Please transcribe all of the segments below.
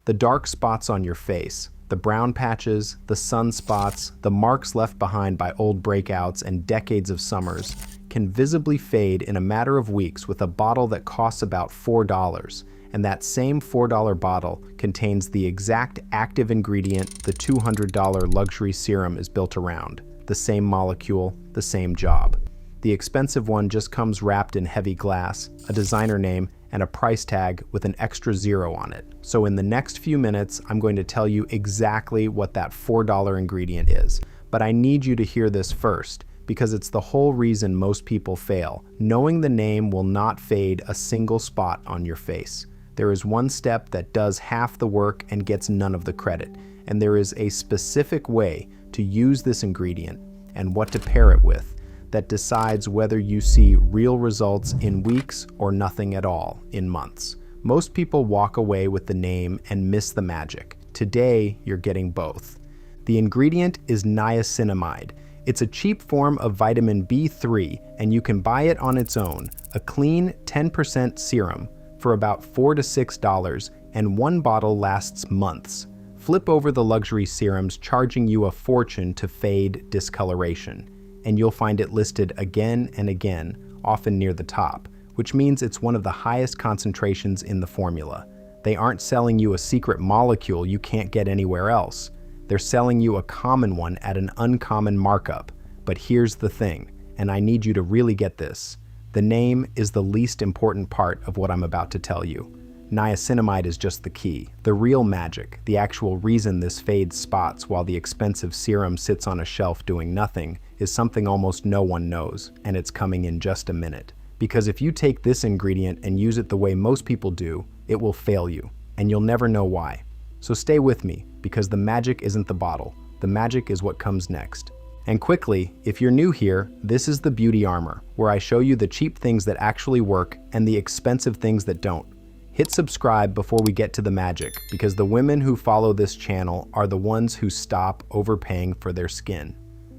The dark spots on your face, the brown patches, the sunspots, the marks left behind by old breakouts and decades of summers, can visibly fade in a matter of weeks with a bottle that costs about $4. And that same $4 bottle contains the exact active ingredient the $200 luxury serum is built around. The same molecule, the same job. The expensive one just comes wrapped in heavy glass, a designer name, and a price tag with an extra zero on it. So in the next few minutes, I'm going to tell you exactly what that $4 ingredient is. But I need you to hear this first, because it's the whole reason most people fail. Knowing the name will not fade a single spot on your face. There is one step that does half the work and gets none of the credit, and there is a specific way to use this ingredient and what to pair it with that decides whether you see real results in weeks or nothing at all in months. Most people walk away with the name and miss the magic. Today, you're getting both. The ingredient is niacinamide. It's a cheap form of vitamin B3, and you can buy it on its own, a clean 10% serum, for about $4 to $6, and one bottle lasts months. Flip over the luxury serums charging you a fortune to fade discoloration, and you'll find it listed again and again, often near the top, which means it's one of the highest concentrations in the formula. They aren't selling you a secret molecule you can't get anywhere else. They're selling you a common one at an uncommon markup. But here's the thing, and I need you to really get this. The name is the least important part of what I'm about to tell you. Niacinamide is just the key. The real magic, the actual reason this fades spots while the expensive serum sits on a shelf doing nothing, is something almost no one knows, and it's coming in just a minute. Because if you take this ingredient and use it the way most people do, it will fail you, and you'll never know why. So stay with me, because the magic isn't the bottle. The magic is what comes next. And quickly, if you're new here, this is the Beauty Armor, where I show you the cheap things that actually work and the expensive things that don't. Hit subscribe before we get to the magic, because the women who follow this channel are the ones who stop overpaying for their skin.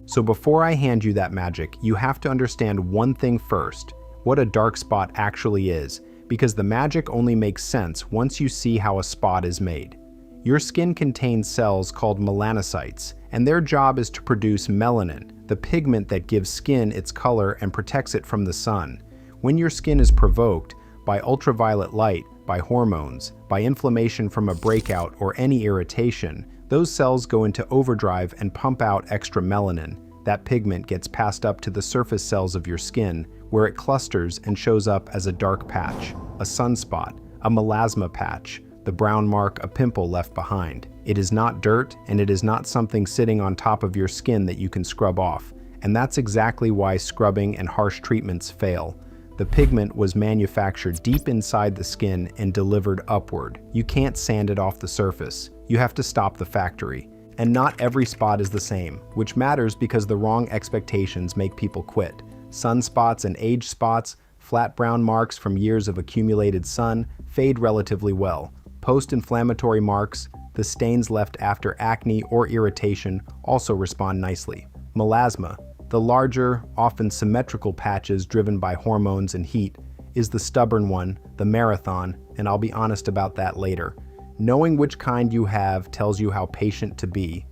So before I hand you that magic, you have to understand one thing first, what a dark spot actually is, because the magic only makes sense once you see how a spot is made. Your skin contains cells called melanocytes, and their job is to produce melanin, the pigment that gives skin its color and protects it from the sun. When your skin is provoked by ultraviolet light, by hormones, by inflammation from a breakout or any irritation, those cells go into overdrive and pump out extra melanin. That pigment gets passed up to the surface cells of your skin, where it clusters and shows up as a dark patch, a sunspot, a melasma patch, the brown mark, a pimple left behind. It is not dirt, and it is not something sitting on top of your skin that you can scrub off. And that's exactly why scrubbing and harsh treatments fail. The pigment was manufactured deep inside the skin and delivered upward. You can't sand it off the surface. You have to stop the factory. And not every spot is the same, which matters because the wrong expectations make people quit. Sunspots and age spots, flat brown marks from years of accumulated sun, fade relatively well. Post-inflammatory marks, the stains left after acne or irritation, also respond nicely. Melasma, the larger, often symmetrical patches driven by hormones and heat, is the stubborn one, the marathon, and I'll be honest about that later. Knowing which kind you have tells you how patient to be.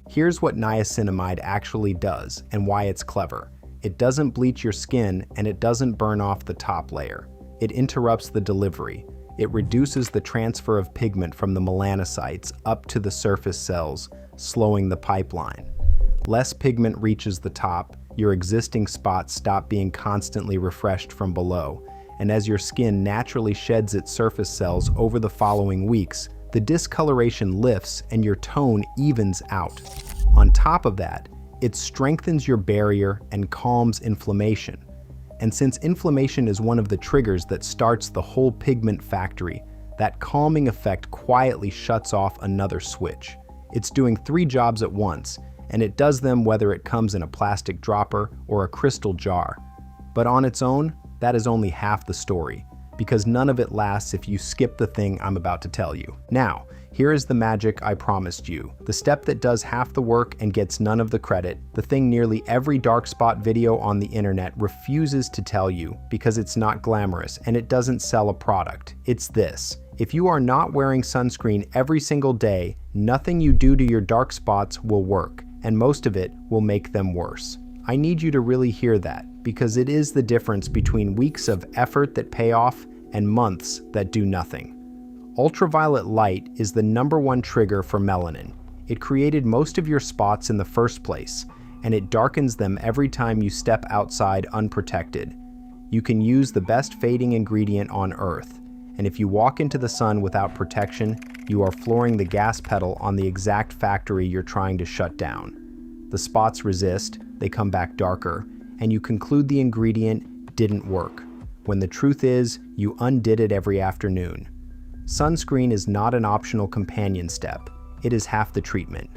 Here's what niacinamide actually does and why it's clever. It doesn't bleach your skin and it doesn't burn off the top layer. It interrupts the delivery. It reduces the transfer of pigment from the melanocytes up to the surface cells, slowing the pipeline. Less pigment reaches the top, your existing spots stop being constantly refreshed from below, and as your skin naturally sheds its surface cells over the following weeks, the discoloration lifts and your tone evens out. On top of that, it strengthens your barrier and calms inflammation. And since inflammation is one of the triggers that starts the whole pigment factory, that calming effect quietly shuts off another switch. It's doing 3 jobs at once, and it does them whether it comes in a plastic dropper or a crystal jar. But on its own, that is only half the story, because none of it lasts if you skip the thing I'm about to tell you. Now, here is the magic I promised you, the step that does half the work and gets none of the credit, the thing nearly every dark spot video on the internet refuses to tell you because it's not glamorous and it doesn't sell a product. It's this. If you are not wearing sunscreen every single day, nothing you do to your dark spots will work, and most of it will make them worse. I need you to really hear that, because it is the difference between weeks of effort that pay off and months that do nothing. Ultraviolet light is the #1 trigger for melanin. It created most of your spots in the first place, and it darkens them every time you step outside unprotected. You can use the best fading ingredient on Earth, and if you walk into the sun without protection, you are flooring the gas pedal on the exact factory you're trying to shut down. The spots resist, they come back darker, and you conclude the ingredient didn't work, when the truth is, you undid it every afternoon. Sunscreen is not an optional companion step, it is half the treatment.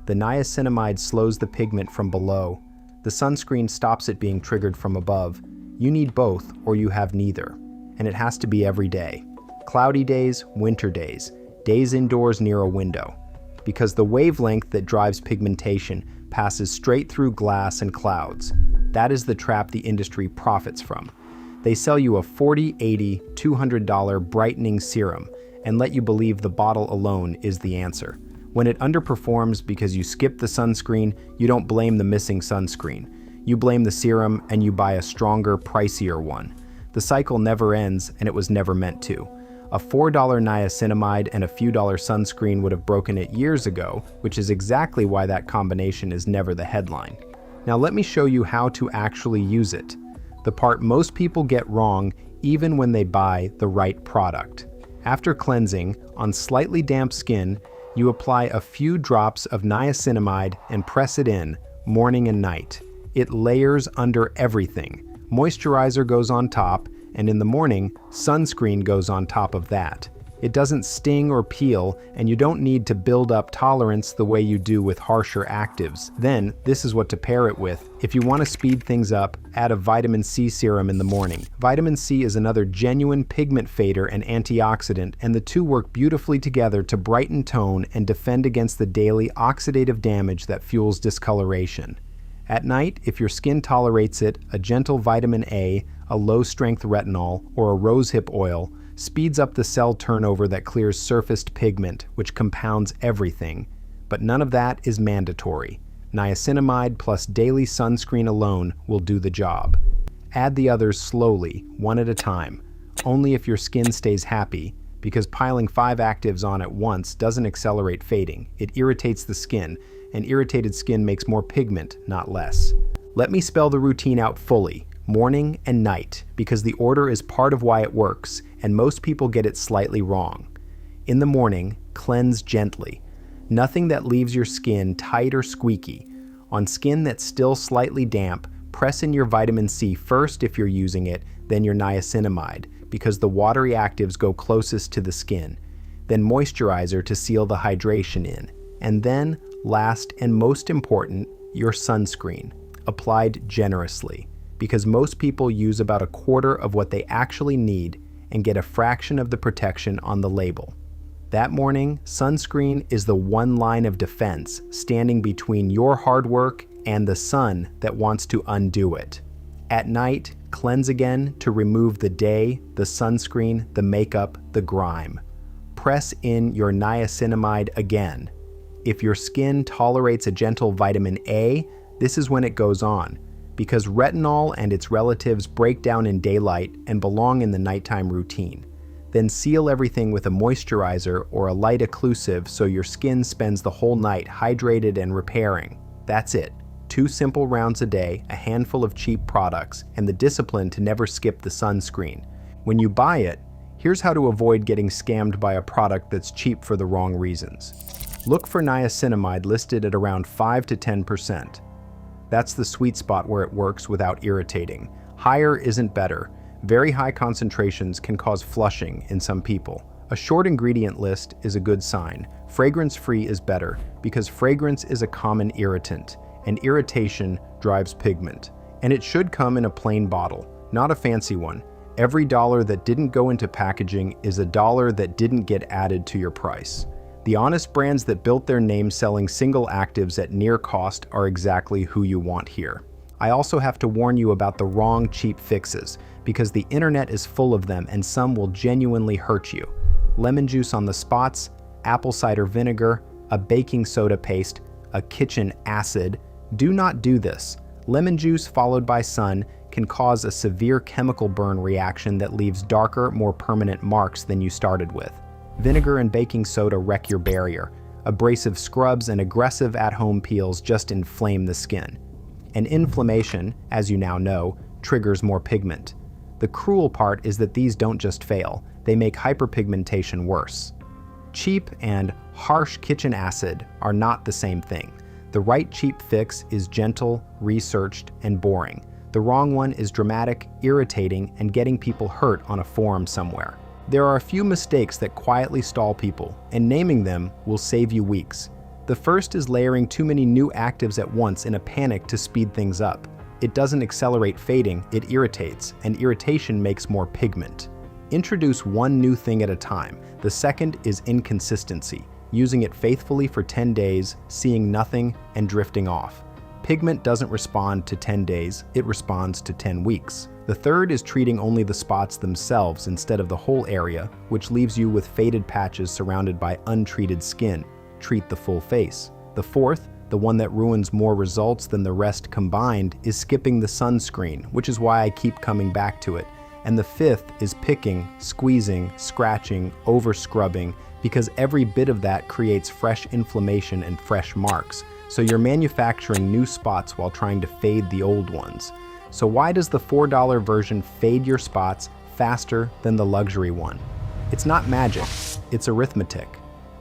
The niacinamide slows the pigment from below. The sunscreen stops it being triggered from above. You need both, or you have neither. And it has to be every day. Cloudy days, winter days, days indoors near a window. Because the wavelength that drives pigmentation passes straight through glass and clouds. That is the trap the industry profits from. They sell you a $40, $80, $200 brightening serum and let you believe the bottle alone is the answer. When it underperforms because you skip the sunscreen, you don't blame the missing sunscreen. You blame the serum and you buy a stronger, pricier one. The cycle never ends, and it was never meant to. A $4 niacinamide and a few dollar sunscreen would have broken it years ago, which is exactly why that combination is never the headline. Now let me show you how to actually use it. The part most people get wrong even when they buy the right product. After cleansing, on slightly damp skin, you apply a few drops of niacinamide and press it in, morning and night. It layers under everything. Moisturizer goes on top, and in the morning, sunscreen goes on top of that. It doesn't sting or peel, and you don't need to build up tolerance the way you do with harsher actives. Then, this is what to pair it with. If you want to speed things up, add a vitamin C serum in the morning. Vitamin C is another genuine pigment fader and antioxidant, and the two work beautifully together to brighten tone and defend against the daily oxidative damage that fuels discoloration. At night, if your skin tolerates it, a gentle vitamin A, a low-strength retinol, or a rosehip oil speeds up the cell turnover that clears surfaced pigment, which compounds everything. But none of that is mandatory. Niacinamide plus daily sunscreen alone will do the job. Add the others slowly, one at a time, only if your skin stays happy, because piling 5 actives on at once doesn't accelerate fading. It irritates the skin, and irritated skin makes more pigment, not less. Let me spell the routine out fully, morning and night, because the order is part of why it works, and most people get it slightly wrong. In the morning, cleanse gently. Nothing that leaves your skin tight or squeaky. On skin that's still slightly damp, press in your vitamin C first if you're using it, then your niacinamide, because the watery actives go closest to the skin. Then moisturizer to seal the hydration in. And then, last and most important, your sunscreen, applied generously, because most people use about a quarter of what they actually need and get a fraction of the protection on the label. That morning, sunscreen is the one line of defense standing between your hard work and the sun that wants to undo it. At night, cleanse again to remove the day, the sunscreen, the makeup, the grime. Press in your niacinamide again. If your skin tolerates a gentle vitamin A, this is when it goes on, because retinol and its relatives break down in daylight and belong in the nighttime routine. Then seal everything with a moisturizer or a light occlusive so your skin spends the whole night hydrated and repairing. That's it. 2 simple rounds a day, a handful of cheap products, and the discipline to never skip the sunscreen. When you buy it, here's how to avoid getting scammed by a product that's cheap for the wrong reasons. Look for niacinamide listed at around 5 to 10%. That's the sweet spot where it works without irritating. Higher isn't better. Very high concentrations can cause flushing in some people. A short ingredient list is a good sign. Fragrance-free is better, because fragrance is a common irritant, and irritation drives pigment. And it should come in a plain bottle, not a fancy one. Every dollar that didn't go into packaging is a dollar that didn't get added to your price. The honest brands that built their name selling single actives at near cost are exactly who you want here. I also have to warn you about the wrong cheap fixes, because the internet is full of them and some will genuinely hurt you. lemon juice on the spots, apple cider vinegar, a baking soda paste, a kitchen acid. Do not do this. Lemon juice followed by sun can cause a severe chemical burn reaction that leaves darker, more permanent marks than you started with. Vinegar and baking soda wreck your barrier. Abrasive scrubs and aggressive at-home peels just inflame the skin. And inflammation, as you now know, triggers more pigment. The cruel part is that these don't just fail, they make hyperpigmentation worse. Cheap and harsh kitchen acid are not the same thing. The right cheap fix is gentle, researched, and boring. The wrong one is dramatic, irritating, and getting people hurt on a forum somewhere. There are a few mistakes that quietly stall people, and naming them will save you weeks. The first is layering too many new actives at once in a panic to speed things up. It doesn't accelerate fading, it irritates, and irritation makes more pigment. Introduce one new thing at a time. The second is inconsistency, using it faithfully for 10 days, seeing nothing, and drifting off. Pigment doesn't respond to 10 days, it responds to 10 weeks. The third is treating only the spots themselves instead of the whole area, which leaves you with faded patches surrounded by untreated skin. Treat the full face. The fourth, the one that ruins more results than the rest combined, is skipping the sunscreen, which is why I keep coming back to it. And the fifth is picking, squeezing, scratching, over-scrubbing, because every bit of that creates fresh inflammation and fresh marks. So you're manufacturing new spots while trying to fade the old ones. So why does the $4 version fade your spots faster than the luxury one? It's not magic, it's arithmetic.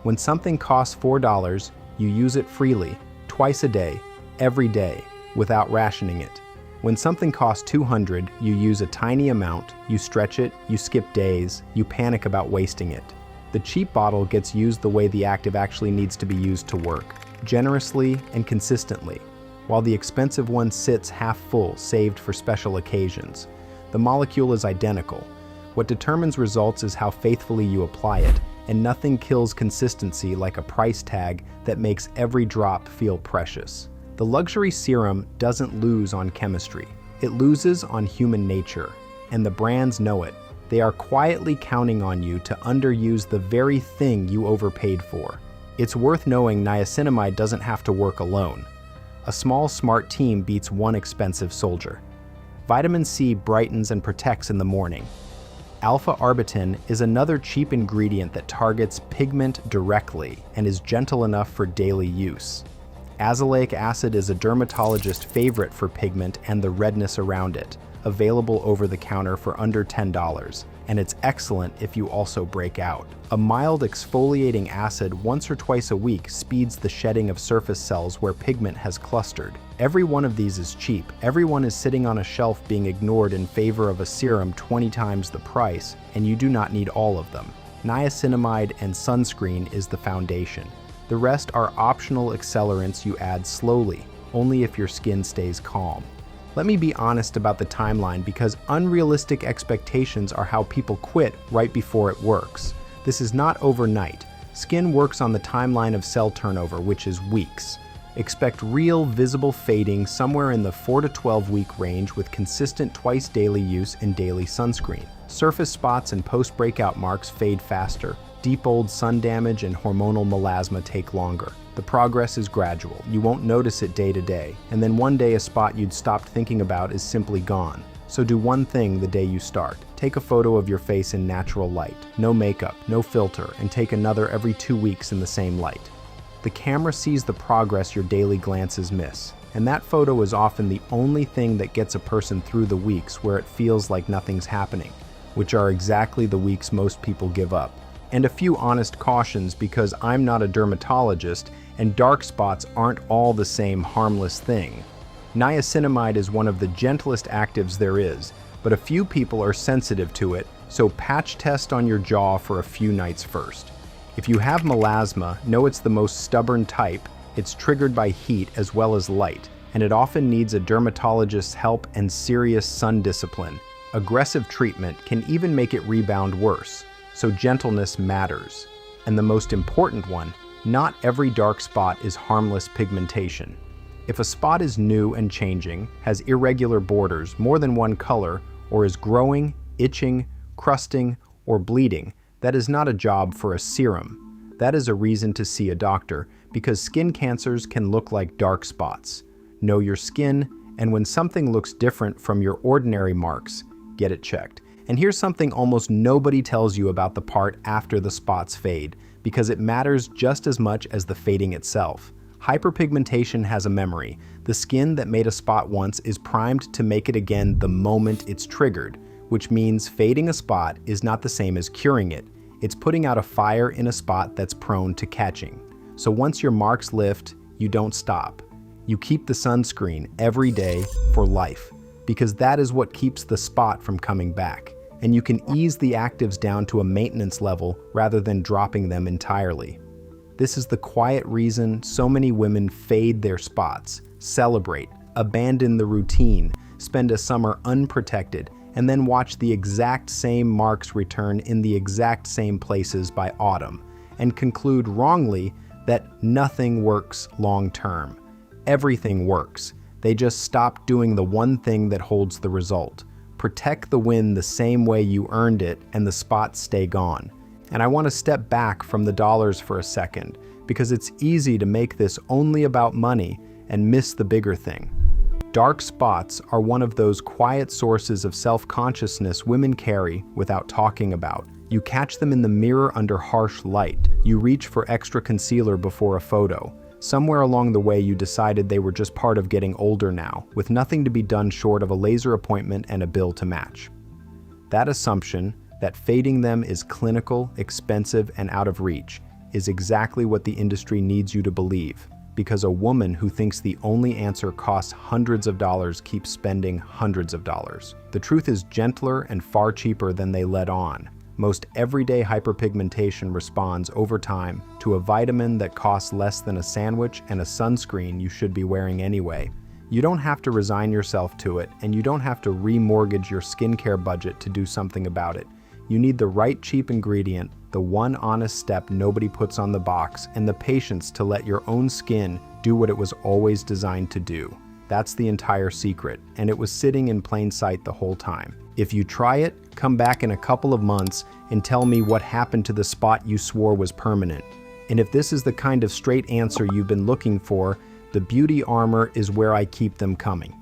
When something costs $4, you use it freely, twice a day, every day, without rationing it. When something costs $200, you use a tiny amount, you stretch it, you skip days, you panic about wasting it. The cheap bottle gets used the way the active actually needs to be used to work, generously and consistently, while the expensive one sits half full, saved for special occasions. The molecule is identical. What determines results is how faithfully you apply it, and nothing kills consistency like a price tag that makes every drop feel precious. The luxury serum doesn't lose on chemistry. It loses on human nature, and the brands know it. They are quietly counting on you to underuse the very thing you overpaid for. It's worth knowing niacinamide doesn't have to work alone. A small, smart team beats one expensive soldier. Vitamin C brightens and protects in the morning. Alpha-arbutin is another cheap ingredient that targets pigment directly and is gentle enough for daily use. Azelaic acid is a dermatologist's favorite for pigment and the redness around it, available over the counter for under $10, and it's excellent if you also break out. A mild exfoliating acid once or twice a week speeds the shedding of surface cells where pigment has clustered. Every one of these is cheap. Everyone is sitting on a shelf being ignored in favor of a serum 20 times the price, and you do not need all of them. Niacinamide and sunscreen is the foundation. The rest are optional accelerants you add slowly, only if your skin stays calm. Let me be honest about the timeline because unrealistic expectations are how people quit right before it works. This is not overnight. Skin works on the timeline of cell turnover, which is weeks. Expect real, visible fading somewhere in the 4 to 12 week range with consistent twice daily use and daily sunscreen. Surface spots and post-breakout marks fade faster. Deep old sun damage and hormonal melasma take longer. The progress is gradual. You won't notice it day to day, and then one day a spot you'd stopped thinking about is simply gone. So do one thing the day you start. Take a photo of your face in natural light. No makeup, no filter, and take another every 2 weeks in the same light. The camera sees the progress your daily glances miss, and that photo is often the only thing that gets a person through the weeks where it feels like nothing's happening, which are exactly the weeks most people give up. And a few honest cautions because I'm not a dermatologist and dark spots aren't all the same harmless thing. Niacinamide is one of the gentlest actives there is, but a few people are sensitive to it, so patch test on your jaw for a few nights first. If you have melasma, know it's the most stubborn type. It's triggered by heat as well as light, and it often needs a dermatologist's help and serious sun discipline. Aggressive treatment can even make it rebound worse, so gentleness matters. And the most important one, not every dark spot is harmless pigmentation. If a spot is new and changing, has irregular borders, more than one color, or is growing, itching, crusting, or bleeding, That is not a job for a serum. That is a reason to see a doctor, because skin cancers can look like dark spots. Know your skin, and when something looks different from your ordinary marks, get it checked. And here's something almost nobody tells you about the part after the spots fade, because it matters just as much as the fading itself. Hyperpigmentation has a memory. The skin that made a spot once is primed to make it again the moment it's triggered, which means fading a spot is not the same as curing it. It's putting out a fire in a spot that's prone to catching. So once your marks lift, you don't stop. You keep the sunscreen every day for life, because that is what keeps the spot from coming back. And you can ease the actives down to a maintenance level rather than dropping them entirely. This is the quiet reason so many women fade their spots, celebrate, abandon the routine, spend a summer unprotected, and then watch the exact same marks return in the exact same places by autumn, and conclude wrongly that nothing works long term. Everything works. They just stop doing the one thing that holds the result. Protect the win the same way you earned it, and the spots stay gone. And I want to step back from the dollars for a second, because it's easy to make this only about money and miss the bigger thing. Dark spots are one of those quiet sources of self-consciousness women carry without talking about. You catch them in the mirror under harsh light. You reach for extra concealer before a photo. Somewhere along the way you decided they were just part of getting older now, with nothing to be done short of a laser appointment and a bill to match. That assumption, that fading them is clinical, expensive, and out of reach, is exactly what the industry needs you to believe, because a woman who thinks the only answer costs hundreds of dollars keeps spending hundreds of dollars. The truth is gentler and far cheaper than they let on. Most everyday hyperpigmentation responds over time to a vitamin that costs less than a sandwich and a sunscreen you should be wearing anyway. You don't have to resign yourself to it, and you don't have to remortgage your skincare budget to do something about it. You need the right cheap ingredient, the one honest step nobody puts on the box, and the patience to let your own skin do what it was always designed to do. That's the entire secret, and it was sitting in plain sight the whole time. If you try it, come back in a couple of months and tell me what happened to the spot you swore was permanent. And if this is the kind of straight answer you've been looking for, the beauty armor is where I keep them coming.